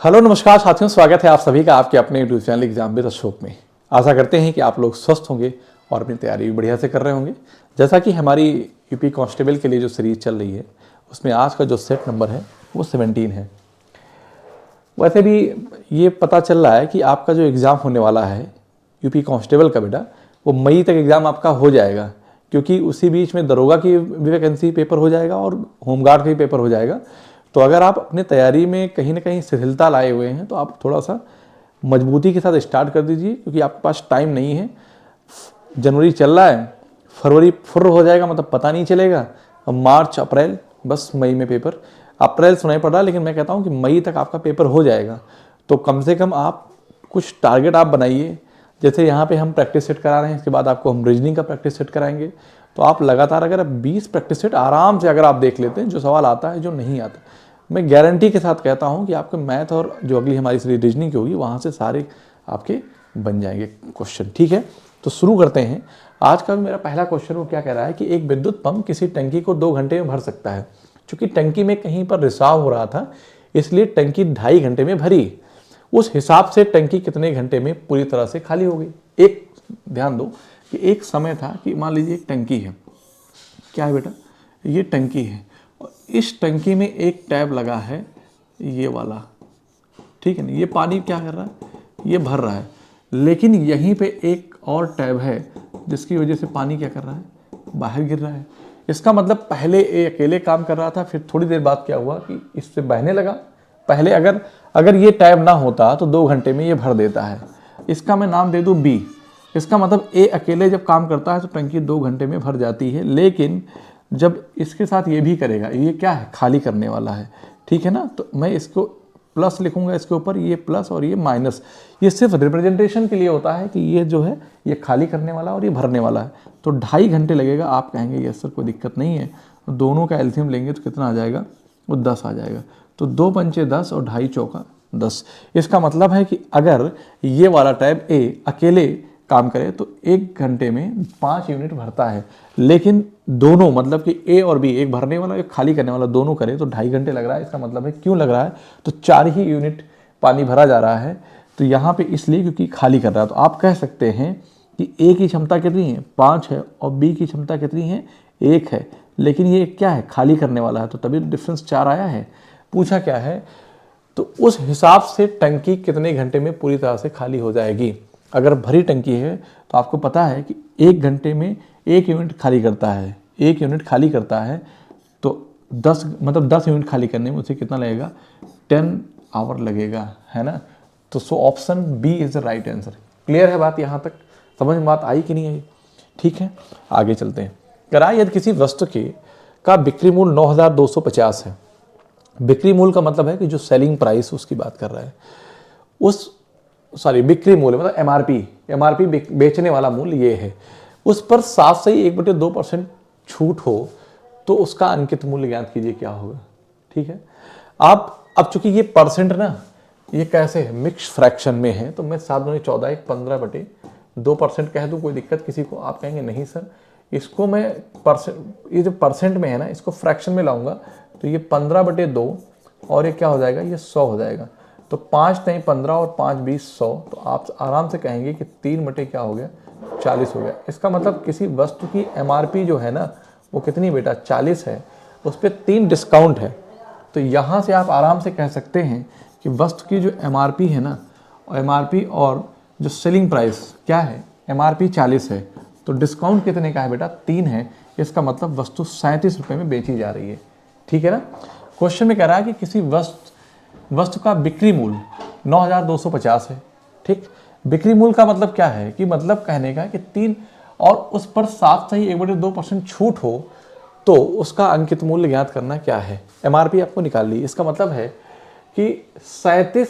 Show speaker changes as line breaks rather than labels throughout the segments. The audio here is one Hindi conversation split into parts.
हेलो नमस्कार साथियों, स्वागत है आप सभी का आपके अपने YouTube channel exam with Ashok में। आशा करते हैं कि आप लोग स्वस्थ होंगे और अपनी तैयारी भी बढ़िया से कर रहे होंगे। जैसा कि हमारी यूपी कांस्टेबल के लिए जो सीरीज चल रही है उसमें आज का जो सेट नंबर है वो 17 है। वैसे भी ये पता चल रहा है कि आपका जो एग्ज़ाम होने वाला है यूपी कांस्टेबल का बेटा, वो मई तक एग्ज़ाम आपका हो जाएगा, क्योंकि उसी बीच में दरोगा की वैकेंसी पेपर हो जाएगा और होमगार्ड का भी पेपर हो जाएगा। तो अगर आप अपने तैयारी में कहीं ना कहीं शिथिलता लाए हुए हैं तो आप थोड़ा सा मजबूती के साथ स्टार्ट कर दीजिए, क्योंकि आपके पास टाइम नहीं है। जनवरी चल रहा है, फरवरी फुर्र हो जाएगा, मतलब पता नहीं चलेगा। अब मार्च अप्रैल, बस मई में पेपर। अप्रैल सुनाई पड़ रहा है, लेकिन मैं कहता हूँ कि मई तक आपका पेपर हो जाएगा। तो कम से कम आप कुछ टारगेट आप बनाइए। जैसे यहाँ पे हम प्रैक्टिस सेट करा रहे हैं, इसके बाद आपको हम रीजनिंग का प्रैक्टिस सेट कराएंगे। तो आप लगातार अगर आप 20 प्रैक्टिस सेट आराम से अगर आप देख लेते हैं, जो सवाल आता है जो नहीं आता, मैं गारंटी के साथ कहता हूँ कि आपके मैथ और जो अगली हमारी रीजनिंग की होगी वहाँ से सारे आपके बन जाएंगे क्वेश्चन। ठीक है, तो शुरू करते हैं। आज का मेरा पहला क्वेश्चन वो क्या कह रहा है कि एक विद्युत पंप किसी टंकी को 2 घंटे में भर सकता है। चूंकि टंकी में कहीं पर रिसाव हो रहा था, इसलिए टंकी 2.5 घंटे में भरी। उस हिसाब से टंकी कितने घंटे में पूरी तरह से खाली हो गई। एक ध्यान दो कि एक समय था कि मान लीजिए एक टंकी है। क्या है बेटा? ये टंकी है और इस टंकी में एक टैब लगा है, ये वाला, ठीक है ना। ये पानी क्या कर रहा है, ये भर रहा है, लेकिन यहीं पे एक और टैब है जिसकी वजह से पानी क्या कर रहा है, बाहर गिर रहा है। इसका मतलब पहले ये अकेले काम कर रहा था, फिर थोड़ी देर बाद क्या हुआ कि इससे बहने लगा। पहले अगर ये टैब ना होता तो 2 घंटे में ये भर देता है। इसका मैं नाम दे दूँ बी। इसका मतलब ए अकेले जब काम करता है तो टंकी 2 घंटे में भर जाती है, लेकिन जब इसके साथ ये भी करेगा, ये क्या है, खाली करने वाला है। ठीक है ना। तो मैं इसको प्लस लिखूंगा इसके ऊपर, ये प्लस और ये माइनस। ये सिर्फ रिप्रेजेंटेशन के लिए होता है कि ये जो है ये खाली करने वाला और ये भरने वाला है। तो 2.5 घंटे लगेगा। आप कहेंगे यस सर कोई दिक्कत नहीं है, दोनों का एलसीएम लेंगे तो कितना आ जाएगा, वो 10 आ जाएगा। तो 2 पंचे 10 और 2.5 चौका 10। इसका मतलब है कि अगर ये वाला टैब ए अकेले काम करे तो 1 घंटे में 5 यूनिट भरता है, लेकिन दोनों मतलब कि ए और बी, एक भरने वाला एक खाली करने वाला, दोनों करे तो 2.5 घंटे लग रहा है। इसका मतलब है क्यों लग रहा है, तो 4 ही यूनिट पानी भरा जा रहा है। तो यहाँ पे इसलिए क्योंकि खाली कर रहा है। तो आप कह सकते हैं कि ए की क्षमता कितनी है, 5 है, और बी की क्षमता कितनी है, 1 है, लेकिन ये क्या है, खाली करने वाला है, तो तभी डिफरेंस 4 आया है। पूछा क्या है, तो उस हिसाब से टंकी कितने घंटे में पूरी तरह से खाली हो जाएगी। अगर भरी टंकी है तो आपको पता है कि 1 घंटे में 1 यूनिट खाली करता है, 1 यूनिट खाली करता है, तो 10 यूनिट खाली करने में उसे कितना लगेगा, 10 आवर लगेगा, है ना। तो so option B is the right answer. Clear है बात, यहाँ तक समझ में बात आई कि नहीं आई? ठीक है, आगे चलते हैं। कराए यदि किसी वस्तु का बिक्री मूल्य 9,250 है। बिक्री मूल्य का मतलब है कि जो सेलिंग प्राइस उसकी बात कर रहा है, बिक्री मूल्य मतलब एमआरपी बेचने वाला मूल्य ये है। उस पर 7 से 1/2% छूट हो तो उसका अंकित मूल्य ज्ञात कीजिए क्या होगा। ठीक है, आप अब चूंकि ये परसेंट ना, ये कैसे है, मिक्स फ्रैक्शन में है, तो मैं 7 दूनी 14 1 15/2% कह दूं, कोई दिक्कत किसी को? आप कहेंगे नहीं सर, इसको मैं ये जो परसेंट में है ना, इसको फ्रैक्शन में लाऊंगा तो ये 15/2 और ये क्या हो जाएगा, ये 100 हो जाएगा। तो 5 नहीं 15 और 5 20 100, तो आप आराम से कहेंगे कि 3 क्या हो गया, 40 हो गया। इसका मतलब किसी वस्तु की एमआरपी जो है ना वो कितनी बेटा, 40 है, उस पर 3 डिस्काउंट है। तो यहाँ से आप आराम से कह सकते हैं कि वस्तु की जो एमआरपी है ना, एमआरपी और जो सेलिंग प्राइस क्या है, एमआरपी 40 है, तो डिस्काउंट कितने का है बेटा, 3 है। इसका मतलब वस्तु 37 रुपये में बेची जा रही है। ठीक है ना। क्वेश्चन में कह रहा है कि किसी वस्तु का बिक्री मूल्य 9,250 है। ठीक, बिक्री मूल्य का मतलब क्या है कि मतलब कहने का कि 3 और उस पर 7 से ही 1/2% छूट हो तो उसका अंकित मूल्य ज्ञात करना क्या है। एमआरपी आपको निकाल ली। इसका मतलब है कि 37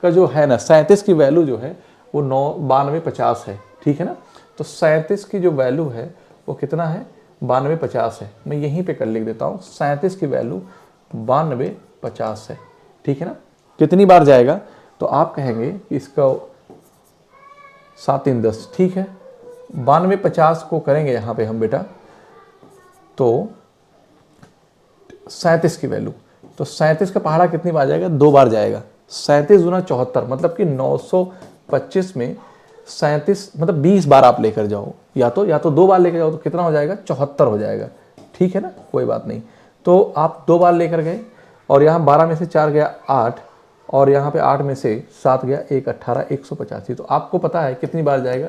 का जो है ना, 37 की वैल्यू जो है वो 9250 है। ठीक है ना। तो 37 की जो वैल्यू है वो कितना है, 9250 है। मैं यहीं पे कर लिख देता हूँ, 37 की वैल्यू 9250 है। ठीक है ना। कितनी बार जाएगा, तो आप कहेंगे कि इसका 7 3 10। ठीक है, 9250 को करेंगे यहाँ पे हम बेटा, तो 37 की वैल्यू, तो 37 का पहाड़ा कितनी बार जाएगा, 2 बार जाएगा। 37 गुना 74 मतलब कि 925 में 37 मतलब 20 बार आप लेकर जाओ, या तो 2 बार लेकर जाओ तो कितना हो जाएगा, 74 हो जाएगा। ठीक है ना, कोई बात नहीं। तो आप 2 बार लेकर गए और यहाँ 12 में से 4 गया 8 और यहाँ पे 8 में से 7 गया 1 18 185। तो आपको पता है कितनी बार जाएगा,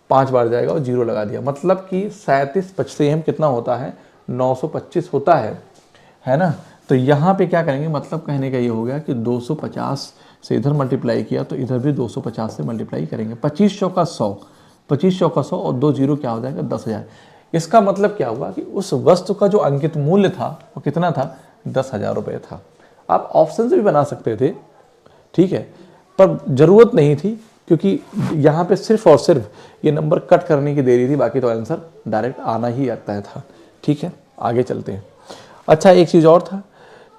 5 बार जाएगा और 0 लगा दिया, मतलब कि 37 पचते हम कितना होता है, 925 होता है ना। तो यहाँ पे क्या करेंगे, मतलब कहने का ये हो गया कि 250 से इधर मल्टीप्लाई किया तो इधर भी 250 से मल्टीप्लाई करेंगे। 25 चौका 100, 25 चौका 100 और 2 जीरो क्या हो जाएगा, 10,000। इसका मतलब क्या हुआ कि उस वस्तु का जो अंकित मूल्य था वो कितना था, 10,000 रुपये था। आप ऑप्शन से भी बना सकते थे, ठीक है, पर ज़रूरत नहीं थी क्योंकि यहाँ पे सिर्फ और सिर्फ ये नंबर कट करने की देरी थी, बाकी तो आंसर डायरेक्ट आना ही आता था। ठीक है, आगे चलते हैं। अच्छा, एक चीज़ और था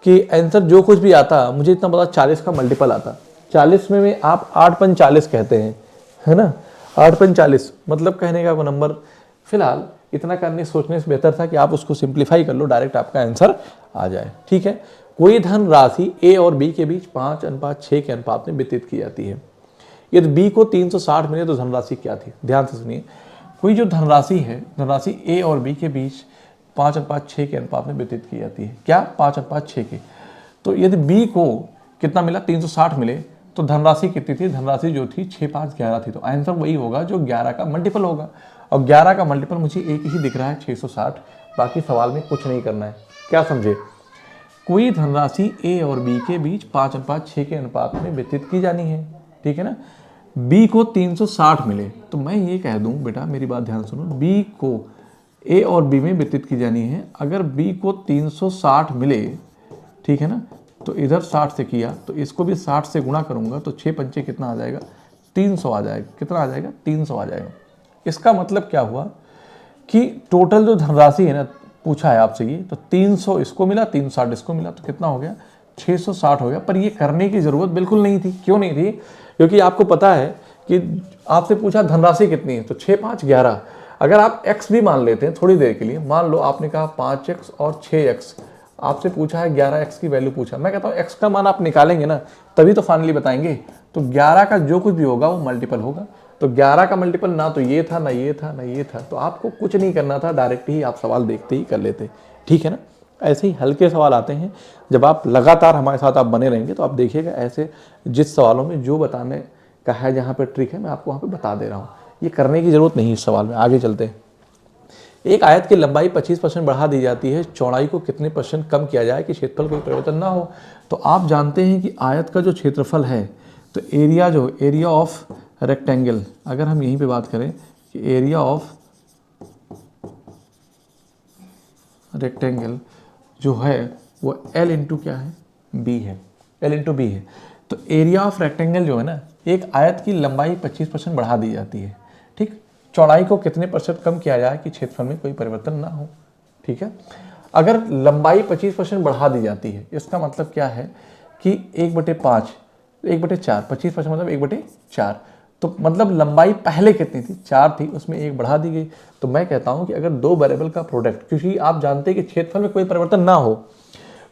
कि आंसर जो कुछ भी आता, मुझे इतना पता 40 का मल्टीपल आता। 40 में आप 8 पन 40 कहते हैं, है ना, 8 पन 40 मतलब कहने का वो नंबर। फिलहाल इतना करने सोचने से बेहतर था कि आप उसको सिंप्लीफाई कर लो, डायरेक्ट आपका आंसर आ जाए। ठीक है, कोई धन राशि ए और बी के बीच 5:6 के अनुपात में वितरित की जाती है। यदि बी को 360 मिले तो धनराशि क्या थी, ध्यान से सुनिए। कोई जो धनराशि है, धनराशि ए और बी के बीच 5:6 के अनुपात में वितरित की जाती है। क्या, 5:6 के। तो यदि बी को कितना मिला, 360 मिले, तो धनराशि कितनी थी, धनराशि जो थी 6 5 11 थी। तो आंसर वही होगा जो 11 का मल्टीपल होगा, और 11 का मल्टीपल मुझे एक ही दिख रहा है, 660। बाकी सवाल में कुछ नहीं करना है, क्या समझे। कोई धनराशि ए और बी के बीच 5:6 के अनुपात में वितरित की जानी है। ठीक है ना, बी को 360 मिले, तो मैं ये कह दूं बेटा, मेरी बात ध्यान सुनो, बी को ए और बी में वितरित की जानी है। अगर बी को 360 मिले, ठीक है ना, तो इधर 60 से किया तो इसको भी 60 से गुणा करूंगा तो 6 पंचे कितना आ जाएगा, 300 आ जाएगा। कितना आ जाएगा, 300 आ जाएगा। इसका मतलब क्या हुआ कि टोटल जो धनराशि है ना, पूछा है आपसे ये, तो 300 इसको मिला, 360 इसको मिला, तो कितना हो गया, 660 हो गया। पर ये करने की जरूरत बिल्कुल नहीं थी। क्यों नहीं थी, क्योंकि आपको पता है कि आपसे पूछा धनराशि कितनी है, तो 6 5 11। अगर आप x भी मान लेते हैं थोड़ी देर के लिए, मान लो आपने कहा 5x और 6x, आपसे पूछा है 11x की वैल्यू पूछा, मैं कहता हूँ x का मान आप निकालेंगे ना, तभी तो फाइनली बताएंगे। तो 11 का जो कुछ भी होगा वो मल्टीपल होगा। तो 11 का मल्टीपल ना तो ये था, ना ये था, ना ये था। तो आपको कुछ नहीं करना था, डायरेक्ट ही आप सवाल देखते ही कर लेते। ठीक है ना, ऐसे ही हल्के सवाल आते हैं। जब आप लगातार हमारे साथ आप बने रहेंगे तो आप देखिएगा, ऐसे जिस सवालों में जो बताने का है, जहाँ पे ट्रिक है, मैं आपको वहाँ पे बता दे रहा हूँ। ये करने की जरूरत नहीं इस सवाल में। आगे चलते हैं। एक आयत की लंबाई 25% बढ़ा दी जाती है, चौड़ाई को कितने % कम किया जाए कि क्षेत्रफल कोई परिवर्तन ना हो। तो आप जानते हैं कि आयत का जो क्षेत्रफल है, तो एरिया ऑफ रेक्टेंगल, अगर हम यहीं पे बात करें कि एरिया ऑफ रेक्टेंगल जो है वो L इंटू क्या है, B है, L इंटू B है। तो एरिया ऑफ रेक्टेंगल जो है ना, एक आयत की लंबाई 25% बढ़ा दी जाती है, ठीक, चौड़ाई को कितने % कम किया जाए कि क्षेत्रफल में कोई परिवर्तन ना हो। ठीक है, अगर लंबाई 25% बढ़ा दी जाती है, इसका मतलब क्या है कि 1/5, 1/4, 25% मतलब 1/4। तो मतलब लंबाई पहले कितनी थी, 4 थी, उसमें 1 बढ़ा दी गई। तो मैं कहता हूं कि अगर दो वेरिएबल का प्रोडक्ट, क्योंकि आप जानते हैं कि क्षेत्रफल में कोई परिवर्तन ना हो,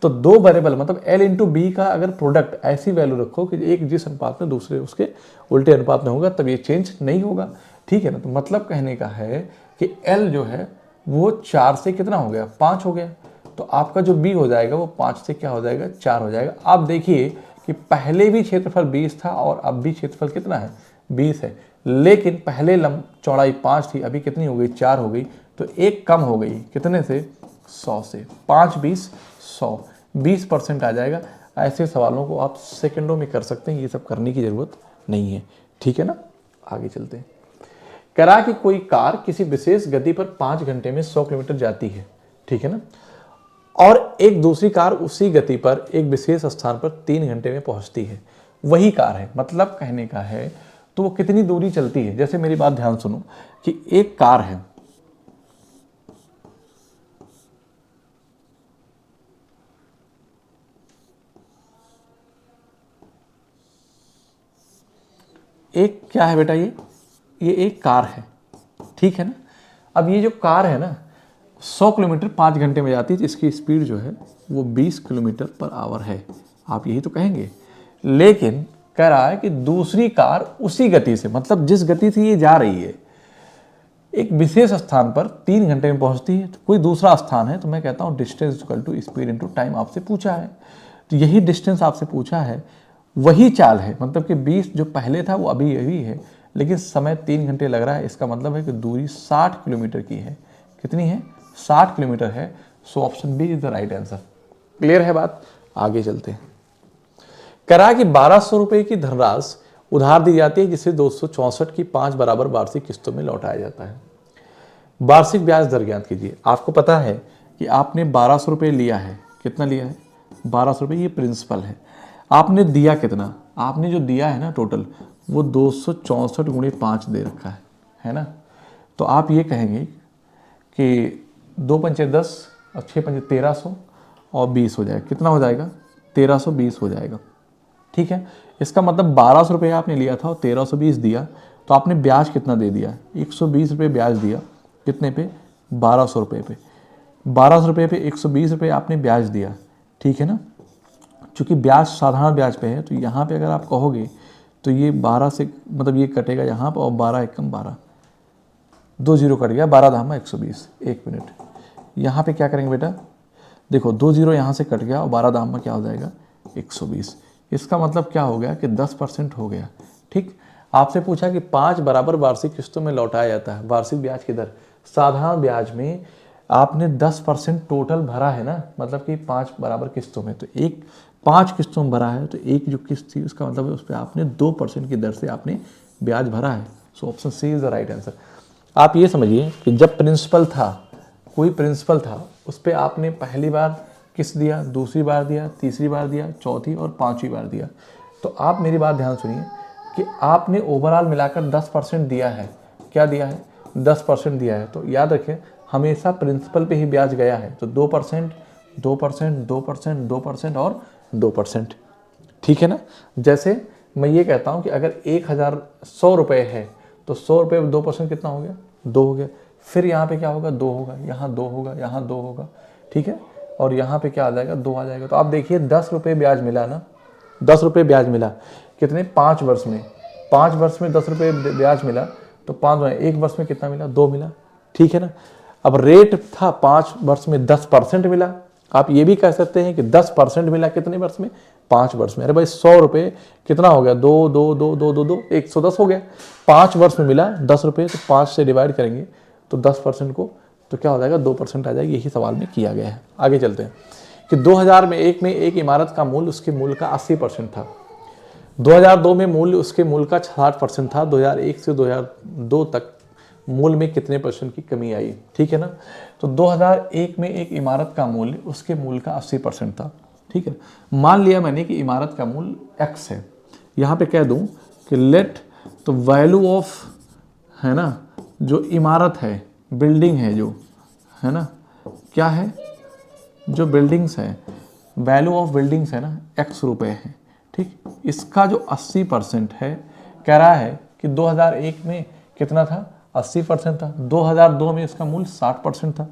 तो दो वेरिएबल मतलब L इंटू बी का अगर प्रोडक्ट ऐसी वैल्यू रखो कि एक जिस अनुपात में दूसरे उसके उल्टे अनुपात में होगा, तब ये चेंज नहीं होगा। ठीक है ना, तो मतलब कहने का है कि L जो है वो 4 से कितना हो गया, 5 हो गया। तो आपका जो B हो जाएगा वो 5 से क्या हो जाएगा, 4 हो जाएगा। आप देखिए कि पहले भी क्षेत्रफल 20 था और अब भी क्षेत्रफल कितना है, 20 है, लेकिन पहले चौड़ाई 5 थी, अभी कितनी हो गई, 4 हो गई। तो एक कम हो गई, कितने से, 100 से। 5 20 100, 20% आ जाएगा। ऐसे सवालों को आप सेकंडों में कर सकते हैं, ये सब करने की जरूरत नहीं है। ठीक है ना, आगे चलते हैं। करा कि कोई कार किसी विशेष गति पर 5 घंटे में 100 किलोमीटर जाती है, ठीक है ना, और एक दूसरी कार उसी गति पर एक विशेष स्थान पर 3 घंटे में पहुंचती है। वही कार है, मतलब कहने का है तो वो कितनी दूरी चलती है। जैसे मेरी बात ध्यान सुनो कि एक कार है, एक क्या है बेटा, ये एक कार है, ठीक है ना। अब ये जो कार है ना, 100 किलोमीटर 5 घंटे में जाती है, इसकी स्पीड जो है वो 20 किलोमीटर पर आवर है। आप यही तो कहेंगे, लेकिन कह रहा है कि दूसरी कार उसी गति से, मतलब जिस गति से ये जा रही है, एक विशेष स्थान पर 3 घंटे में पहुंचती है। तो कोई दूसरा स्थान है, तो मैं कहता हूं distance equal to speed into time आपसे पूछा है, तो यही डिस्टेंस आपसे पूछा है, वही चाल है। मतलब कि 20 जो पहले था वो अभी यही है, लेकिन समय 3 घंटे लग रहा है। इसका मतलब है कि दूरी 60 किलोमीटर की है। कितनी है? 60 किलोमीटर है। So option B is the right answer. Clear है बात? आगे चलते हैं। करा कि 1200 रुपए की धनराशि उधार दी जाती है, जिसे 264 की 5 बराबर वार्षिक किस्तों में लौटाया जाता है। वार्षिक ब्याज दर ज्ञात कीजिए। आपको पता है कि आपने 1200 रुपये लिया है। कितना लिया है? 1200 रुपये। ये प्रिंसिपल है। आपने दिया कितना? आपने जो दिया है ना टोटल, वो 264 गुणे 5 दे रखा है ना। तो आप ये कहेंगे कि 2 पंचे 10 और 6 पंचे 1300 और 20 हो जाएगा। कितना हो जाएगा? 1320 हो जाएगा। ठीक है। इसका मतलब 1200 रुपये आपने लिया था और 1320 दिया, तो आपने ब्याज कितना दे दिया? 120 रुपये ब्याज दिया। कितने पे? 1200 रुपये पे। 1200 रुपये पे 120 रुपये आपने ब्याज दिया। ठीक है ना। चूंकि ब्याज साधारण ब्याज पे है, तो यहाँ पे अगर आप कहोगे तो ये 12 से, मतलब ये कटेगा यहाँ पर, और 12 एकम 12, 2 जीरो कट गया, 12 धामा 120। 1 मिनट, यहाँ पे क्या करेंगे बेटा? देखो 2 जीरो यहाँ से कट गया और 12 धामा क्या हो जाएगा? 120। इसका मतलब क्या हो गया कि 10% हो गया। ठीक। आपसे पूछा कि 5 बराबर वार्षिक किस्तों में लौटाया जाता है। वार्षिक ब्याज की दर, साधारण ब्याज में आपने 10% टोटल भरा है ना, मतलब कि 5 बराबर किस्तों में, तो 5 किस्तों में भरा है, तो एक जो किस्त थी उसका मतलब है उस पर आपने 2% की दर से आपने ब्याज भरा है। So option C is the right answer. आप ये समझिए कि जब प्रिंसिपल था, कोई प्रिंसिपल था, उस पर आपने पहली बार किस्त दिया, दूसरी बार दिया, तीसरी बार दिया, चौथी और 5वीं बार दिया, तो आप मेरी बात ध्यान सुनिए कि आपने ओवरऑल मिलाकर 10% दिया है। क्या दिया है? 10% दिया है। तो याद रखें, हमेशा प्रिंसिपल पे ही ब्याज गया है। तो 2%, 2%, 2%, 2% और 2%। ठीक है ना। जैसे मैं ये कहता हूँ कि अगर 1100 रुपये है, तो 100 रुपये में 2% कितना हो गया? 2 हो गया। फिर यहाँ पे क्या होगा? 2 होगा, यहाँ 2 होगा, यहाँ 2 होगा। ठीक है। और यहाँ पे क्या आ जाएगा? 2 आ जाएगा। तो आप देखिए 10 रुपये ब्याज मिला ना, 10 रुपये ब्याज मिला। कितने? 5 वर्ष में। 5 वर्ष में 10 रुपये ब्याज मिला, तो 5 1 वर्ष में कितना मिला? 2 मिला। ठीक है ना। अब रेट था 5 वर्ष में 10% मिला। आप ये भी कह सकते हैं कि 10% मिला कितने वर्ष में? 5 वर्ष में। अरे भाई 100 रुपये कितना हो गया? 2 2 2 2 2 2 110 हो गया। 5 वर्ष में मिला 10 रुपये, तो 5 से डिवाइड करेंगे तो 10% को, तो क्या हो जाएगा? 2% आ जाएगी। यही सवाल में किया गया है। आगे चलते हैं कि 2001 में एक इमारत का मूल्य उसके मूल्य का 80% था। 2002 में मूल्य उसके मूल्य का 60% था। 2001 से 2002 तक मूल्य में कितने % की कमी आई? ठीक है ना। तो 2001 में एक इमारत का मूल्य उसके मूल्य का 80% था। ठीक है। मान लिया मैंने कि इमारत का मूल्य x है। यहाँ पे कह दूं कि लेट तो वैल्यू ऑफ, है ना, जो इमारत है, बिल्डिंग है जो, है ना, क्या है? जो बिल्डिंग्स है, वैल्यू ऑफ बिल्डिंग्स है ना, x रुपए है। ठीक। इसका जो 80% है, कह रहा है कि 2001 में कितना था? 80% था। 2002 में इसका मूल्य 60% था।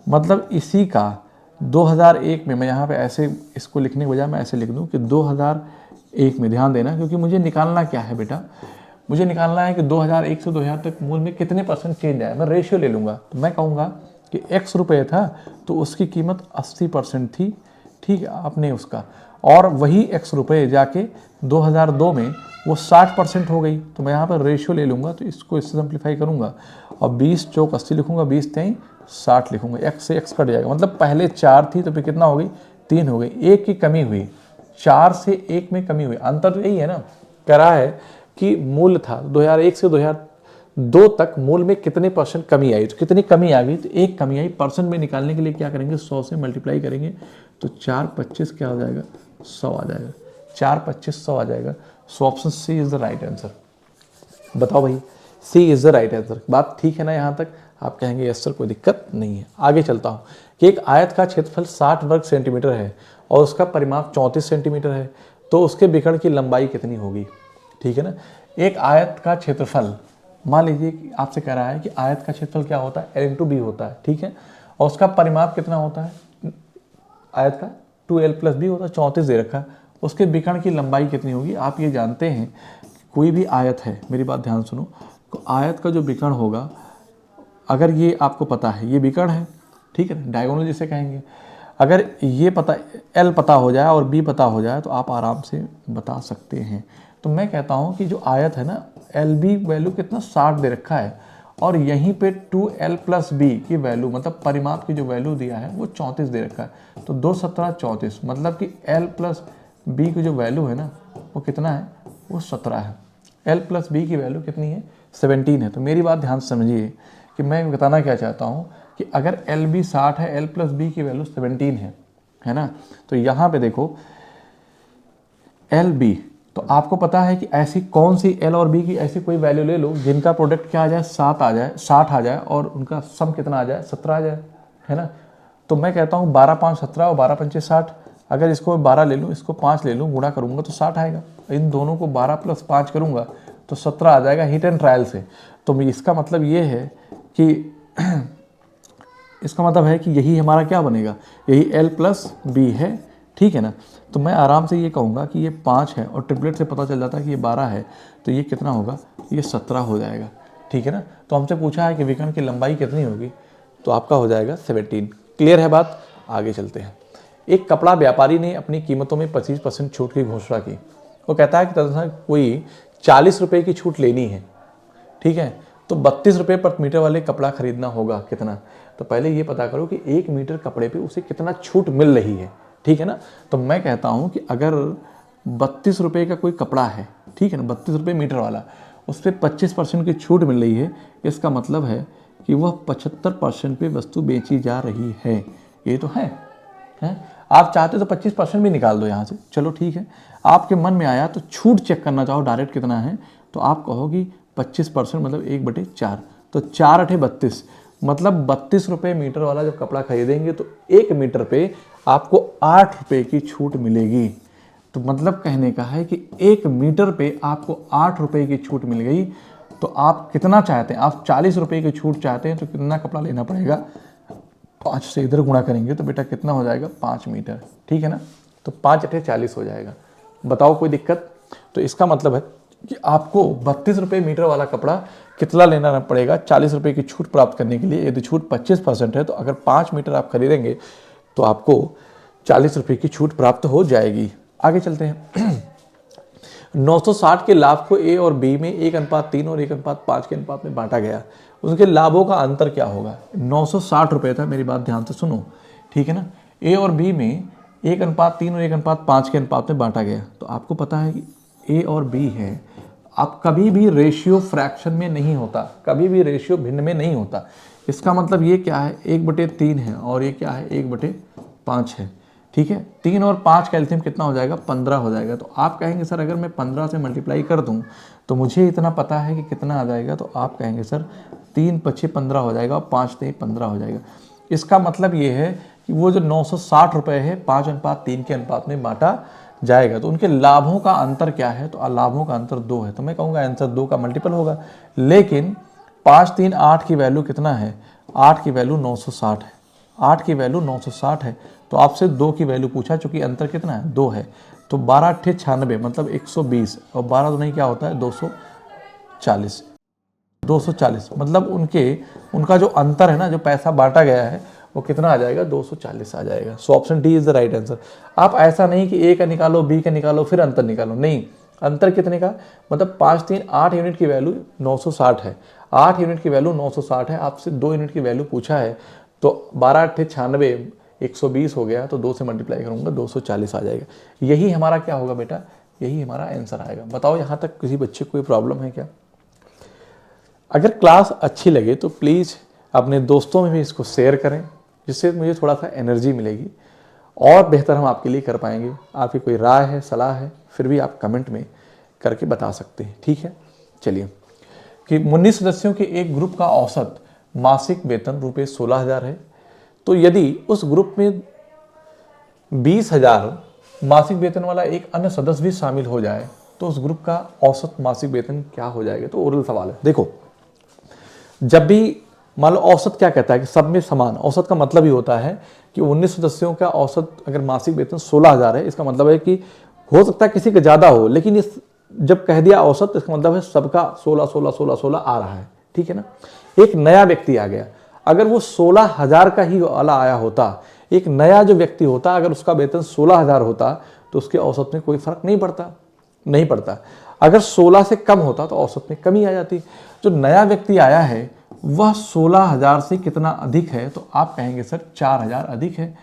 मतलब इसी का 2001 में, मैं यहाँ पे ऐसे इसको लिखने के बजाय मैं ऐसे लिख दूँ कि 2001 में, ध्यान देना, क्योंकि मुझे निकालना क्या है बेटा? मुझे निकालना है कि 2001 से 2000 तक मूल्य में कितने % चेंज आया। मैं रेशियो ले लूँगा, तो मैं कहूँगा कि x रुपये था तो उसकी कीमत 80% थी। ठीक है। आपने उसका, और वही x रुपये जाके 2002 में वो 60% हो गई। तो मैं यहाँ पर रेशियो ले लूँगा, तो इसको इससे सिंप्लीफाई करूँगा और 20 चौक 80 लिखूँगा, 20 3 60 लिखूँगा। x से x कट जाएगा। मतलब पहले 4 थी तो फिर कितना हो गई? 3 हो गई। 1 की कमी हुई, 4 से 1 में कमी हुई। अंतर तो यही है ना। कह रहा है कि मूल्य था 2001 से 2002 तक मूल्य में कितने % कमी आई। तो कितनी कमी आ गई? तो 1 कमी आई। % में निकालने के लिए क्या करेंगे? 100 से मल्टीप्लाई करेंगे, तो 4 25 क्या हो जाएगा? 100 आ जाएगा। 4 25 100 आ जाएगा। So option C is the right answer. बताओ भाई, C is the right answer. बात ठीक है ना? यहाँ तक आप कहेंगे यस सर, कोई दिक्कत नहीं है। आगे चलता हूँ कि एक आयत का क्षेत्रफल 60 वर्ग सेंटीमीटर है और उसका परिमाप 34 सेंटीमीटर है, तो उसके विकर्ण की लंबाई कितनी होगी? ठीक है ना। एक आयत का क्षेत्रफल, मान लीजिए कि आपसे कह रहा है कि आयत का क्षेत्रफल क्या होता है? L × B होता है। ठीक है। और उसका परिमाप कितना होता है आयत का? 2L + B होता है। 34 दे रखा है। उसके विकर्ण की लंबाई कितनी होगी। आप ये जानते हैं कोई भी आयत है, मेरी बात ध्यान सुनो, तो आयत का जो विकर्ण होगा, अगर ये आपको पता है ये विकर्ण है, ठीक है, डायगोनल जिसे कहेंगे, अगर ये पता एल पता हो जाए और बी पता हो जाए तो आप आराम से बता सकते हैं। तो मैं कहता हूँ कि जो आयत है ना, एल बी वैल्यू कितना 60 दे रखा है और यहीं पे 2l + b की वैल्यू मतलब परिमाप की जो वैल्यू दिया है वो 34 दे रखा है। तो 2 17 34 मतलब कि l + b की जो वैल्यू है ना वो कितना है, वो 17 है। l + b की वैल्यू कितनी है, 17 है। तो मेरी बात ध्यान से समझिए कि मैं बताना क्या चाहता हूँ कि अगर एल बी 60 है, l + b की वैल्यू 17 है ना, तो यहाँ पे देखो एल बी, तो आपको पता है कि ऐसी कौन सी एल और बी की ऐसी कोई वैल्यू ले लो जिनका प्रोडक्ट क्या आ जाए, 7 आ जाए, 60 आ जाए और उनका सम कितना आ जाए, 17 आ जाए, है ना। तो मैं कहता हूँ 12 5 17 और 12 पंचे 60। अगर इसको 12 ले लूँ, इसको 5 ले लूँ, गुणा करूँगा तो 60 आएगा। इन दोनों को 12 + 5 करूँगा तो 17 आ जाएगा हिट एंड ट्रायल से। तो इसका मतलब ये है कि इसका मतलब है कि यही हमारा क्या बनेगा, यही l + b है, ठीक है ना। तो मैं आराम से ये कहूँगा कि ये 5 है और ट्रिपलेट से पता चल जाता है कि ये 12 है, तो ये कितना होगा, ये 17 हो जाएगा, ठीक है ना। तो हमसे पूछा है कि विकर्ण की लंबाई कितनी होगी, तो आपका हो जाएगा 17। क्लियर है बात, आगे चलते हैं। एक कपड़ा व्यापारी ने अपनी कीमतों में 25% छूट की घोषणा की। वो कहता है कि तदनुसार कोई 40 रुपये की छूट लेनी है, ठीक है, तो 32 रुपये प्रति मीटर वाले कपड़ा खरीदना होगा कितना। तो पहले ये पता करो कि 1 मीटर कपड़े पे उसे कितना छूट मिल रही है, ठीक है ना। तो मैं कहता हूँ कि अगर 32 रुपये का कोई कपड़ा है, ठीक है ना, 32 रुपये मीटर वाला, उस पर 25% की छूट मिल रही है, इसका मतलब है कि वह 75% पे वस्तु बेची जा रही है। ये तो है? आप चाहते तो 25% भी निकाल दो यहाँ से, चलो ठीक है। आपके मन में आया तो छूट चेक करना चाहो डायरेक्ट कितना है, तो आप कहोगी 25% मतलब 1/4, तो 4 8 32, मतलब 32 रुपये मीटर वाला जब कपड़ा खरीदेंगे तो 1 मीटर पे आपको 8 रुपये की छूट मिलेगी। तो मतलब कहने का है कि 1 मीटर पे आपको 8 रुपये की छूट मिल गई। तो आप कितना चाहते हैं, आप 40 रुपये की छूट चाहते हैं तो कितना कपड़ा लेना पड़ेगा, 5 से इधर गुणा करेंगे तो बेटा कितना हो जाएगा, 5 मीटर, ठीक है ना। तो 5 8 40 हो जाएगा। बताओ कोई दिक्कत। तो इसका मतलब है कि आपको 32 रुपये मीटर वाला कपड़ा कितना लेना पड़ेगा 40 रुपये की छूट प्राप्त करने के लिए। यदि छूट 25% है तो अगर 5 मीटर आप खरीदेंगे तो आपको 40 रुपये की छूट प्राप्त हो जाएगी। आगे चलते हैं। 960 के लाभ को ए और बी में 1:3 और 1:5 के अनुपात में बांटा गया। उनके लाभों का अंतर क्या होगा। 960 रुपये था, मेरी बात ध्यान से सुनो, ठीक है ना। ए और बी में 1:3 और 1:5 के अनुपात में बांटा गया। तो आपको पता है कि ए और बी है, आप कभी भी रेशियो फ्रैक्शन में नहीं होता, कभी भी रेशियो भिन्न में नहीं होता। इसका मतलब ये क्या है, 1/3 है और ये क्या है, 1/5 है, ठीक है। 3 और 5 का एलसीएम कितना हो जाएगा, 15 हो जाएगा। तो आप कहेंगे सर अगर मैं 15 से मल्टीप्लाई कर दूं तो मुझे इतना पता है कि कितना आ जाएगा। तो आप कहेंगे सर 3 5 15 हो जाएगा और 5 3 15 हो जाएगा। इसका मतलब ये है कि वो जो 960 रुपये है 5:3 के अनुपात में बांटा जाएगा। तो उनके लाभों का अंतर क्या है, तो लाभों का अंतर 2 है। तो मैं कहूँगा आंसर 2 का मल्टीपल होगा। लेकिन 5 3 8 की वैल्यू कितना है, 8 की वैल्यू 960 है, 8 की वैल्यू 960 है। तो आपसे 2 की वैल्यू पूछा, चूंकि अंतर कितना है, 2 है। तो 12 8 96 मतलब 120 और 12 तो नहीं क्या होता है, 240, 240 मतलब उनका जो अंतर है ना, जो पैसा बांटा गया है वो कितना आ जाएगा, 240 आ जाएगा। So option D is the right answer. आप ऐसा नहीं कि ए का निकालो बी का निकालो फिर अंतर निकालो, नहीं, अंतर कितने का, मतलब 5 3 8 यूनिट की वैल्यू 960 है, 8 यूनिट की वैल्यू 960 है। आपसे 2 यूनिट की वैल्यू पूछा है, तो 12 8 96 120 हो गया, तो 2 से मल्टीप्लाई करूंगा 240 आ जाएगा। यही हमारा क्या होगा बेटा, यही हमारा आंसर आएगा। बताओ यहाँ तक किसी बच्चे को कोई प्रॉब्लम है क्या। अगर क्लास अच्छी लगे तो प्लीज़ अपने दोस्तों में भी इसको शेयर करें, जिससे मुझे थोड़ा सा एनर्जी मिलेगी और बेहतर हम आपके लिए कर पाएंगे। आपकी कोई राय है, सलाह है, फिर भी आप कमेंट में करके बता सकते हैं, ठीक है। चलिए कि 19 सदस्यों के एक ग्रुप का औसत मासिक वेतन रुपये 16,000 है। तो यदि उस ग्रुप में 20,000 मासिक वेतन वाला एक अन्य सदस्य भी शामिल हो जाए तो उस ग्रुप का औसत मासिक वेतन क्या हो जाएगा। तो ओरल सवाल है। देखो, जब भी मान लो औसत क्या कहता है कि सब में समान, औसत का मतलब ही होता है कि 19 सदस्यों का औसत अगर मासिक वेतन 16,000 है, इसका मतलब है कि हो सकता है किसी का ज़्यादा हो, लेकिन इस जब कह दिया औसत तो इसका मतलब है सबका 16 16 16 16 आ रहा है, ठीक है ना। एक नया व्यक्ति आ गया, अगर वो 16,000 का ही वाला आया होता, एक नया जो व्यक्ति होता, अगर उसका वेतन 16,000 होता तो उसके औसत में कोई फर्क नहीं पड़ता। अगर 16 से कम होता तो औसत में कमी आ जाती। जो नया व्यक्ति आया है वह 16,000 से कितना अधिक है, तो आप कहेंगे सर 4,000 अधिक है।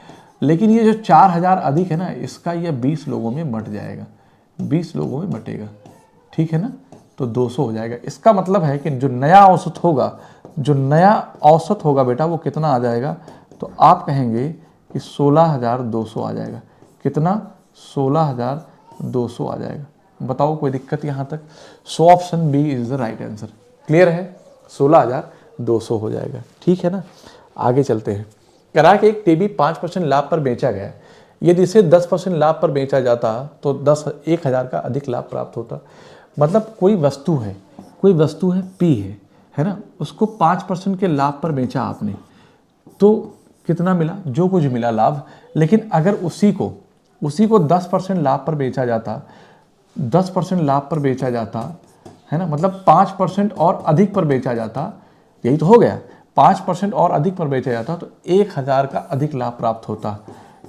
लेकिन ये जो 4,000 अधिक है ना, इसका यह 20 लोगों में बंट जाएगा, 20 लोगों में बटेगा, ठीक है ना, तो 200 हो जाएगा। इसका मतलब है कि जो नया औसत होगा बेटा वो कितना आ जाएगा, तो आप कहेंगे कि 16,200 आ जाएगा। कितना? 16,200 आ जाएगा। बताओ कोई दिक्कत यहाँ तक? So option B is the right answer. Clear है? 16,200 हो जाएगा, ठीक है ना। आगे चलते हैं। करा कि एक टीवी 5% लाभ पर बेचा गया, यदि इसे 10% लाभ पर बेचा जाता तो 1,000 का अधिक लाभ प्राप्त होता। मतलब कोई वस्तु है पी है ना, उसको 5% के लाभ पर बेचा आपने, तो कितना मिला? जो कुछ मिला लाभ। लेकिन अगर उसी को 10% लाभ पर बेचा जाता, 10% लाभ पर बेचा जाता है ना, मतलब 5% और अधिक पर बेचा जाता, यही तो हो गया, 5% और अधिक पर बेचा जाता तो 1,000 का अधिक लाभ प्राप्त होता।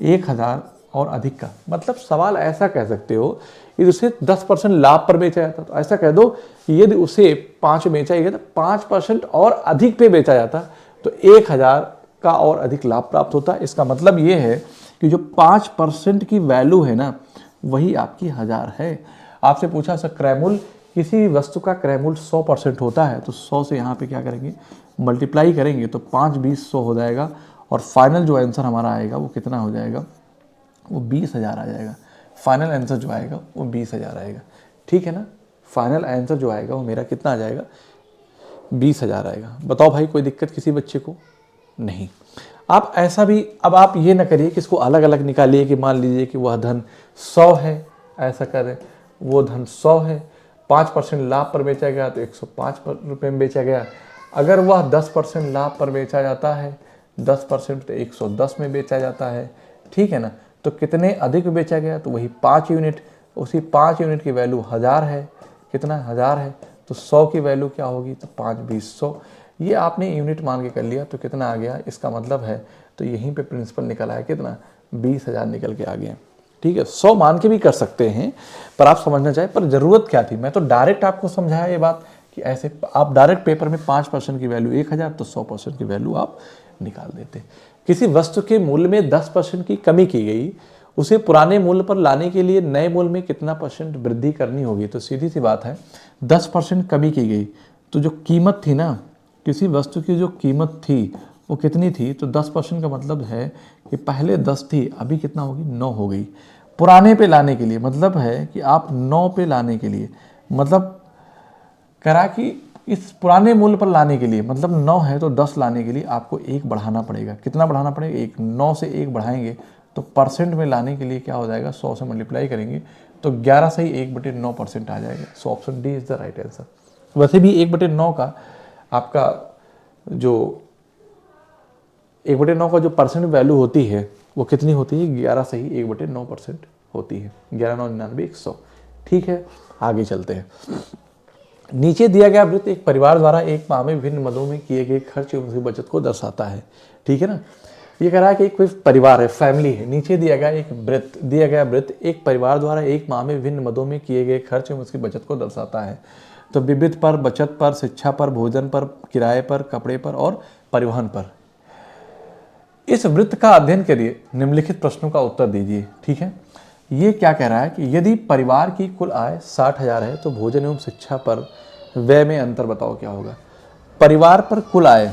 1,000 और अधिक का मतलब सवाल ऐसा कह सकते हो, यदि उसे 10% लाभ पर बेचा जाता, तो ऐसा कह दो कि यदि उसे 5 बेचा गया तो 5% और अधिक पे बेचा जाता तो 1,000 का और अधिक लाभ प्राप्त होता। इसका मतलब ये है कि जो 5% की वैल्यू है ना, वही आपकी 1,000 है। आपसे पूछा सर क्रय किसी भी वस्तु का क्रय मूल्य 100% होता है, तो 100 से यहाँ पे क्या करेंगे? मल्टीप्लाई करेंगे, तो 5 20 100 हो जाएगा, और फाइनल जो आंसर हमारा आएगा वो कितना हो जाएगा? वो 20,000 आ जाएगा। फाइनल आंसर जो आएगा वो 20,000 आएगा, ठीक है ना। फाइनल आंसर जो आएगा वो मेरा कितना आ जाएगा? 20,000 आएगा। बताओ भाई कोई दिक्कत किसी बच्चे को? नहीं। आप ऐसा भी, अब आप ये ना करिए कि इसको अलग अलग निकालिए कि मान लीजिए कि वह धन 100 है, ऐसा करें, वो धन 100 है, 5% लाभ पर बेचा गया तो 105 रुपये में बेचा गया। अगर वह 10% लाभ पर बेचा जाता है, 10% तो 110 में बेचा जाता है, ठीक है ना। तो कितने अधिक बेचा गया? तो वही 5 यूनिट, उसी 5 यूनिट की वैल्यू 1,000 है। कितना? 1,000 है, तो 100 की वैल्यू क्या होगी? तो 5 20 100। ये आपने यूनिट मान के कर लिया तो कितना आ गया? इसका मतलब है तो यहीं पे प्रिंसिपल निकल आया कितना? 20,000 निकल के आ गया, ठीक है। 100 मान के भी कर सकते हैं, पर आप समझना चाहे पर ज़रूरत क्या थी? मैं तो डायरेक्ट आपको समझाया ये बात कि ऐसे आप डायरेक्ट पेपर में 5% की वैल्यू 1,000 तो 100% की वैल्यू आप निकाल देते। किसी वस्तु के मूल्य में 10% की कमी की गई, उसे पुराने मूल्य पर लाने के लिए नए मूल्य में कितना % वृद्धि करनी होगी? तो सीधी सी बात है, 10% कमी की गई तो जो कीमत थी ना, किसी वस्तु की जो कीमत थी वो कितनी थी? तो 10% का मतलब है कि पहले 10 थी, अभी कितना होगी? 9 हो गई। पुराने पे लाने के लिए मतलब है कि आप 9 पे लाने के लिए, मतलब करा कि इस पुराने मूल्य पर लाने के लिए, मतलब 9 है तो 10 लाने के लिए आपको 1 बढ़ाना पड़ेगा। कितना बढ़ाना पड़ेगा? 1। 9 से 1 बढ़ाएंगे तो परसेंट में लाने के लिए क्या हो जाएगा? 100 से मल्टीप्लाई करेंगे तो 11 से ही 1/9% आ जाएगा। So option D is the right answer. वैसे भी 1/9 का आपका जो 1/9 का जो परसेंट वैल्यू होती है वो कितनी होती है? 11 से ही 1/9% होती है। 11 9 99 100, ठीक है। आगे चलते हैं। नीचे दिया गया वृत्त एक परिवार द्वारा एक माह में विभिन्न मदों में किए गए खर्च एवं उसकी बचत को दर्शाता है, ठीक है ना। ये कह रहा है कि कोई परिवार है, फैमिली है। नीचे दिया गया वृत्त एक परिवार द्वारा एक माह में विभिन्न मदों में किए गए खर्च एवं उसकी बचत को दर्शाता है। तो विविध पर, बचत पर, शिक्षा पर, भोजन पर, किराए पर, कपड़े पर और परिवहन पर। इस वृत्त का अध्ययन करिए, निम्नलिखित प्रश्नों का उत्तर दीजिए, ठीक है। ये क्या कह रहा है कि यदि परिवार की कुल आय 60,000 है तो भोजन एवं शिक्षा पर व्यय में अंतर बताओ क्या होगा। परिवार पर कुल आय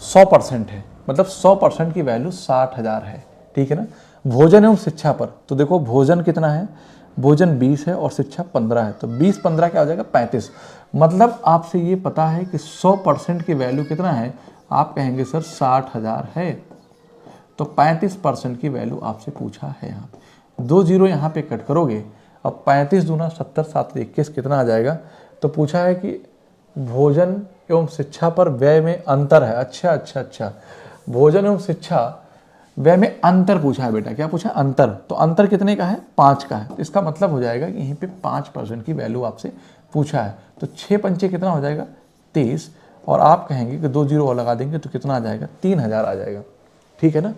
100% है, मतलब 100% की वैल्यू 60,000 है, ठीक है ना। भोजन एवं शिक्षा पर तो देखो भोजन कितना है? भोजन 20 है और शिक्षा 15 है, तो 20 15 क्या हो जाएगा? 35। मतलब आपसे ये पता है कि 100% की वैल्यू कितना है? आप कहेंगे सर 60,000 है, तो 35% की वैल्यू आपसे पूछा है। यहाँ 2 0 यहाँ पे कट करोगे, अब 35 दूना 70 7 21 कितना आ जाएगा? तो पूछा है कि भोजन एवं शिक्षा पर व्यय में अंतर है। अच्छा, भोजन एवं शिक्षा व्यय में अंतर पूछा है बेटा, क्या पूछा है? अंतर। तो अंतर कितने का है? 5 का है। तो इसका मतलब हो जाएगा कि यहीं पे 5% की वैल्यू आपसे पूछा है। तो 6 पंचे कितना हो जाएगा? 23। और आप कहेंगे कि 2 जीरो और लगा देंगे तो कितना आ जाएगा? 3000 आ जाएगा। ठीक है ना,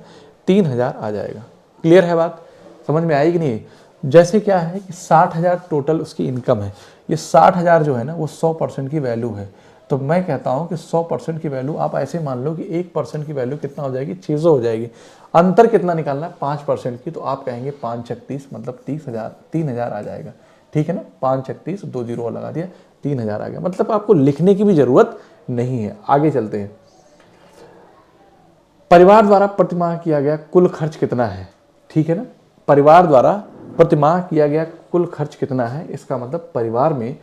3000 आ जाएगा। क्लियर है बात? समझ में आएगी नहीं? जैसे क्या है कि 60,000 टोटल उसकी इनकम है, ये 60,000 जो है ना वो 100% की वैल्यू है। तो मैं कहता हूँ कि 100% की वैल्यू आप ऐसे मान लो कि 1% की वैल्यू कितना हो जाएगी? 600 हो जाएगी। अंतर कितना निकालना है? 5% की। तो आप कहेंगे 5 छक 30 मतलब 30,000 आ जाएगा। ठीक है ना, 5 छक 30, 2 जीरो और लगा दिया, 3000 आ गया। मतलब आपको लिखने की भी जरूरत नहीं है। आगे चलते हैं। परिवार द्वारा प्रतिमाह किया गया कुल खर्च कितना है? ठीक है ना, परिवार द्वारा प्रतिमाह किया गया कुल खर्च कितना है? इसका मतलब परिवार में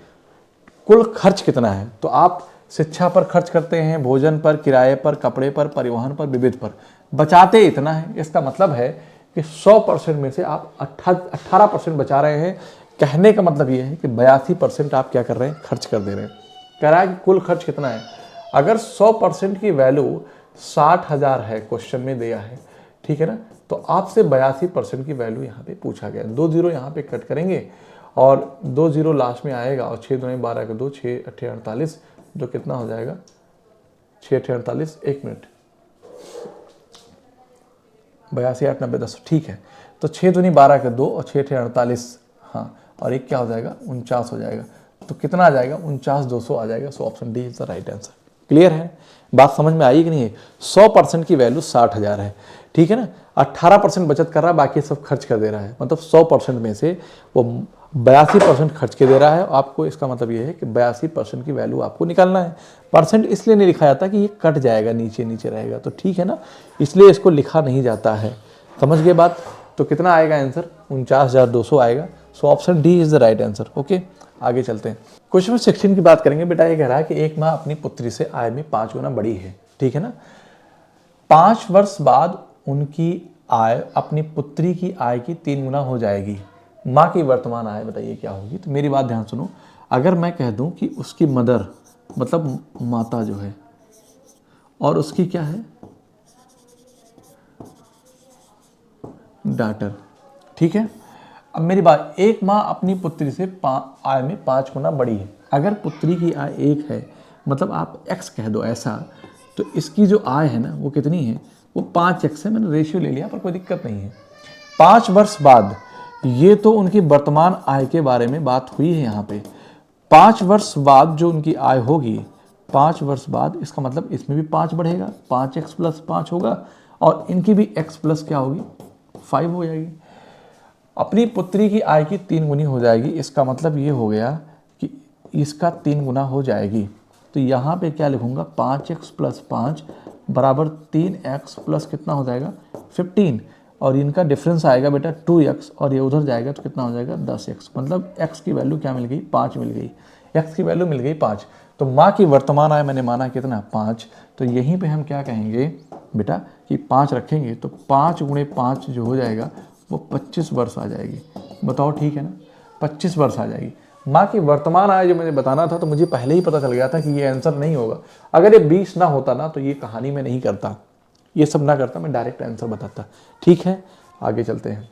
कुल खर्च कितना है? तो आप शिक्षा पर खर्च करते हैं, भोजन पर, किराए पर, कपड़े पर, परिवहन पर, विविध पर, बचाते इतना है। इसका मतलब है कि 100% में से आप 18% बचा रहे हैं। कहने का मतलब ये है कि 82% आप क्या कर रहे हैं? खर्च कर दे रहे हैं। कह रहा है कि कुल खर्च कितना है? अगर 100% की वैल्यू 60,000 है, क्वेश्चन में दिया है, ठीक है ना, तो आपसे 82% की वैल्यू यहाँ पे पूछा गया। 2 जीरो यहाँ पे कट करेंगे और 2 जीरो लास्ट में आएगा और 6 दूनी 12 के 2, 6 अट्ठे 48, जो कितना हो जाएगा? 6 अट्ठे 48, 1 मिनट, 82 8 90 10। ठीक है, तो 6 दूनी 12 के 2 और 6 अट्ठे 48, हाँ, और एक क्या हो जाएगा? 49 हो जाएगा। तो कितना आ जाएगा? 49,200 आ जाएगा। So option D is the right answer. Clear है? बात समझ में आई कि नहीं है? 100% की वैल्यू 60,000 है। ठीक है ना, 18% बचत कर रहा है, बाकी सब खर्च कर दे रहा है। मतलब 100% में से वो 82% खर्च के दे रहा है। आपको इसका मतलब ये है कि 82% की वैल्यू आपको निकालना है। परसेंट इसलिए नहीं लिखा जाता कि ये कट जाएगा, नीचे नीचे रहेगा, तो ठीक है ना, इसलिए इसको लिखा नहीं जाता है। समझ गए बात? तो कितना आएगा आंसर? 49,200 आएगा। So option D is the right answer. Okay, आगे चलते हैं। क्वेश्चन 16 की बात करेंगे। बेटा ये कह रहा है कि एक माँ अपनी पुत्री से आय में 5 गुना बड़ी है। ठीक है ना, 5 वर्ष बाद उनकी आय अपनी पुत्री की आय की 3 गुना हो जाएगी। माँ की वर्तमान आय बताइए क्या होगी? तो मेरी बात ध्यान सुनो। अगर मैं कह दूं कि उसकी मदर मतलब माता जो है, और उसकी क्या है? डॉटर। ठीक है, अब मेरी बात, एक माँ अपनी पुत्री से आय में 5 गुना बड़ी है। अगर पुत्री की आय 1 है, मतलब आप x कह दो ऐसा, तो इसकी जो आय है ना वो कितनी है? वो 5x है। मैंने रेशियो ले लिया पर कोई दिक्कत नहीं है। 5 वर्ष बाद, ये तो उनकी वर्तमान आय के बारे में बात हुई है यहाँ पे। 5 वर्ष बाद जो उनकी आय होगी, 5 वर्ष बाद, इसका मतलब इसमें भी 5 बढ़ेगा, 5x + 5 होगा, और इनकी भी x प्लस क्या होगी? 5 हो जाएगी। अपनी पुत्री की आय की 3 गुनी हो जाएगी। इसका मतलब ये हो गया कि इसका 3 गुना हो जाएगी। तो यहाँ पे क्या लिखूंगा? 5x + 5 बराबर 3x प्लस कितना हो जाएगा? 15, और इनका डिफरेंस आएगा बेटा 2x, और ये उधर जाएगा तो कितना हो जाएगा? 10x। मतलब x की वैल्यू क्या मिल गई? 5 मिल गई। x की वैल्यू मिल गई 5। तो माँ की वर्तमान आय मैंने माना कितना? 5। तो यहीं पे हम क्या कहेंगे बेटा कि 5 रखेंगे, तो 5 गुणे 5 जो हो जाएगा वो 25 वर्ष आ जाएगी। बताओ ठीक है ना, 25 वर्ष आ जाएगी। माँ की वर्तमान आय जो मुझे बताना था, तो मुझे पहले ही पता चल गया था कि ये आंसर नहीं होगा। अगर ये 20 ना होता ना, तो ये कहानी में नहीं करता, ये सब ना करता, मैं डायरेक्ट आंसर बताता। ठीक है, आगे चलते हैं।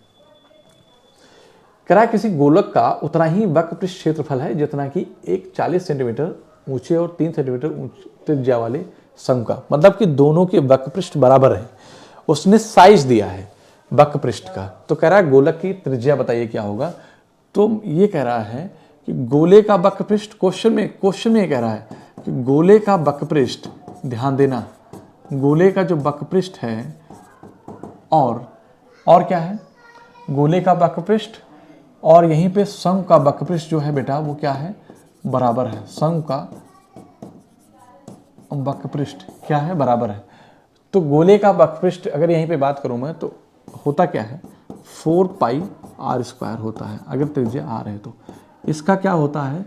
कह रहा है किसी गोलक का उतना ही वक्रपृष्ठ क्षेत्रफल है जितना कि एक 40 सेंटीमीटर ऊंचे और 3 सेंटीमीटर त्रिज्या वाले शंकु का। मतलब कि दोनों के वक्रपृष्ठ बराबर है। उसने साइज दिया है वक्रपृष्ठ का। तो कह रहा है गोलक की त्रिज्या बताइए क्या होगा? तो ये कह रहा है कि गोले का वक्रपृष्ठ, क्वेश्चन में कह रहा है कि गोले का वक्रपृष्ठ, ध्यान देना, गोले का जो वक्रपृष्ठ है, और क्या है? गोले का वक्रपृष्ठ, और यहीं पे शंकु का वक्रपृष्ठ जो है बेटा वो क्या है? बराबर है। शंकु का वक्रपृष्ठ क्या है? बराबर है। तो गोले का वक्रपृष्ठ अगर यहीं पे बात करूं मैं, तो होता क्या है? 4πr² होता है, अगर त्रिज्या r है तो। इसका क्या होता है?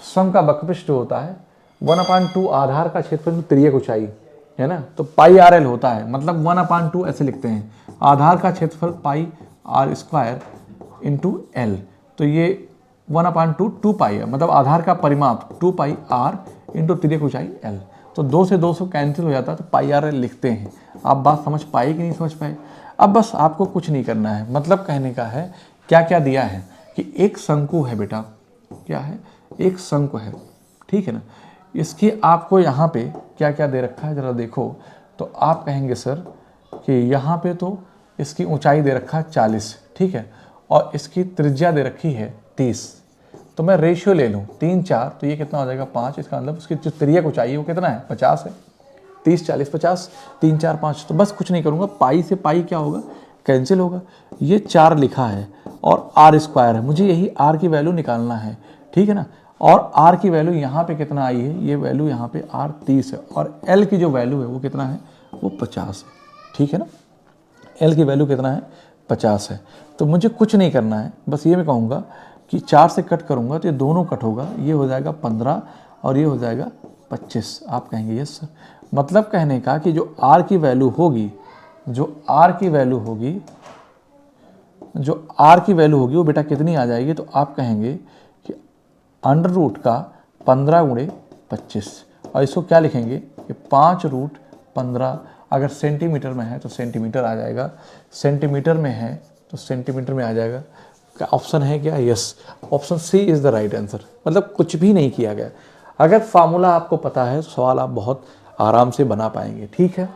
शंकु का वक्रपृष्ठ होता है 1/2 आधार का क्षेत्रफल तिर्यक ऊंचाई है ना, तो πrl होता है। मतलब 1/2 ऐसे लिखते हैं, आधार का क्षेत्रफल πr² × l। तो ये 1/2 2π है, मतलब आधार का परिमाप 2πr × तिर्यक ऊंचाई l। तो 2 से 200 कैंसिल हो जाता है, तो पाई आर लिखते हैं। आप बात समझ पाए कि नहीं समझ पाए? अब बस आपको कुछ नहीं करना है, मतलब कहने का है क्या क्या दिया है कि एक शंकु है बेटा, क्या है, एक शंकु है, ठीक है ना। इसकी आपको यहाँ पे क्या क्या दे रखा है जरा देखो, तो आप कहेंगे सर कि यहाँ पे तो इसकी ऊंचाई दे रखा है 40, ठीक है, और इसकी त्रिज्या दे रखी है 30। तो मैं रेशियो ले लूँ 3 4, तो ये कितना हो जाएगा 5। इसका मतलब उसकी जो त्रिज्या ऊंचाई है वो कितना है 50 है। 30 40 50, 3 4 5। तो बस कुछ नहीं करूँगा, पाई से पाई क्या होगा, कैंसिल होगा। ये 4 लिखा है और आर स्क्वायर है, मुझे यही आर की वैल्यू निकालना है, ठीक है ना। और आर की वैल्यू यहाँ पे कितना आई है, ये वैल्यू यहाँ पे आर 30 है, और एल की जो वैल्यू है वो कितना है, वो 50 है, ठीक है ना। एल की वैल्यू कितना है, 50 है। तो मुझे कुछ नहीं करना है, बस ये मैं कहूँगा कि 4 से कट करूँगा तो ये दोनों कट होगा, ये हो जाएगा 15 और ये हो जाएगा 25। आप कहेंगे यस सर। मतलब कहने का कि जो आर की वैल्यू होगी, जो आर की वैल्यू होगी, जो आर की वैल्यू होगी वो बेटा कितनी आ जाएगी, तो आप कहेंगे कि अंडर रूट का 15 गुणे 25, और इसको क्या लिखेंगे कि 5 रूट 15। अगर सेंटीमीटर में है तो सेंटीमीटर आ जाएगा, सेंटीमीटर में है तो सेंटीमीटर में आ जाएगा। क्या ऑप्शन है क्या, yes, option C is the right answer. मतलब कुछ भी नहीं किया गया। अगर फार्मूला आपको पता है तो सवाल आप बहुत आराम से बना पाएंगे, ठीक है।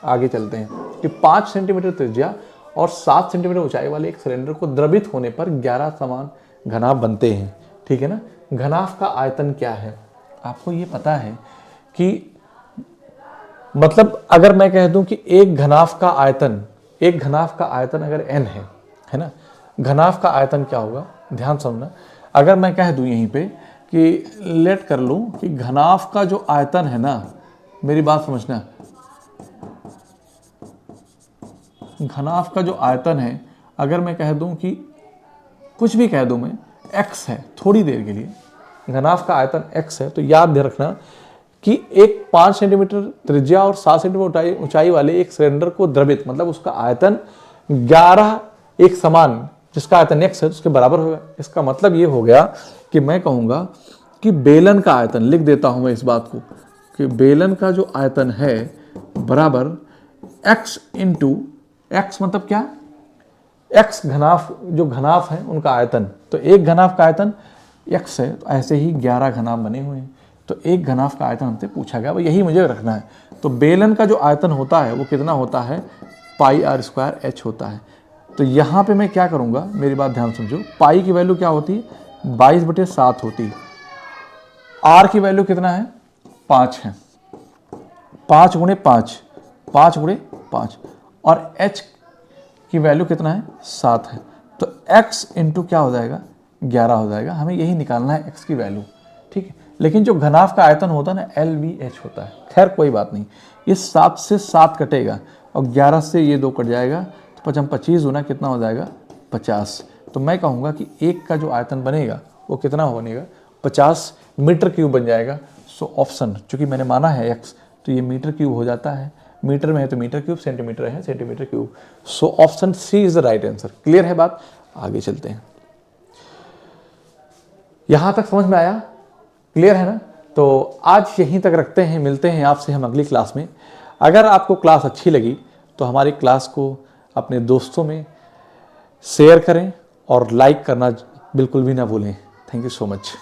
आगे चलते हैं कि 5 सेंटीमीटर त्रिज्या और 7 सेंटीमीटर ऊंचाई वाले एक सिलेंडर को द्रवित होने पर 11 समान घनाभ बनते हैं, ठीक है ना। घनाभ का आयतन क्या है, आपको ये पता है कि मतलब अगर मैं कह दूं कि एक घनाभ का आयतन, एक घनाभ का आयतन अगर n है ना, घनाभ का आयतन क्या होगा, ध्यान समझना। अगर मैं कह दूं यहीं पे कि लेट कर लूं कि घनाभ का जो आयतन है ना, मेरी बात समझना, घनाभ का जो आयतन है, अगर मैं कह दूं कि कुछ भी कह दूं मैं, x है, थोड़ी देर के लिए घनाभ का आयतन x है, तो याद रखना कि एक 5 सेंटीमीटर त्रिज्या और 7 सेंटीमीटर ऊंचाई वाले एक सिलेंडर को द्रवित, मतलब उसका आयतन 11 एक समान, जिसका आयतन x है उसके बराबर होगा। इसका मतलब ये हो गया कि मैं कहूँगा कि बेलन का आयतन, लिख देता हूँ मैं इस बात को, कि बेलन का जो आयतन है बराबर x इंटू x, मतलब क्या, x घनाभ, जो घनाभ है उनका आयतन, तो एक घनाभ का आयतन x है, तो ऐसे ही 11 घनाभ बने हुए हैं, तो एक घनाभ का आयतन हमसे पूछा गया, यही मुझे रखना है। तो बेलन का जो आयतन होता है वो कितना होता है, पाई आर स्क्वायर एच होता है। तो यहाँ पे मैं क्या करूँगा, मेरी बात ध्यान समझो, पाई की वैल्यू क्या होती है 22/7 होती है, आर की वैल्यू कितना है 5 है, 5 गुणे 5, 5 गुणे 5, और h की वैल्यू कितना है 7 है, तो x इंटू क्या हो जाएगा 11 हो जाएगा। हमें यही निकालना है x की वैल्यू, ठीक है। लेकिन जो घनाभ का आयतन होता है ना LVH होता है, खैर कोई बात नहीं, ये 7 से 7 कटेगा और 11 से ये 2 कट जाएगा, तो 25 गुना कितना हो जाएगा 50। तो मैं कहूँगा कि एक का जो आयतन बनेगा वो कितना बनेगा 50 मीटर क्यूब बन जाएगा। सो ऑप्शन, चूँकि मैंने माना है x, तो ये मीटर क्यूब हो जाता है, मीटर में है तो मीटर क्यूब, सेंटीमीटर है centimetre cube. So option C is the right answer. Clear है बात, आगे चलते हैं। यहां तक समझ में आया, क्लियर है ना। तो आज यहीं तक रखते हैं, मिलते हैं आपसे हम अगली क्लास में। अगर आपको क्लास अच्छी लगी तो हमारी क्लास को अपने दोस्तों में शेयर करें और लाइक करना बिल्कुल भी ना भूलें। Thank you so much.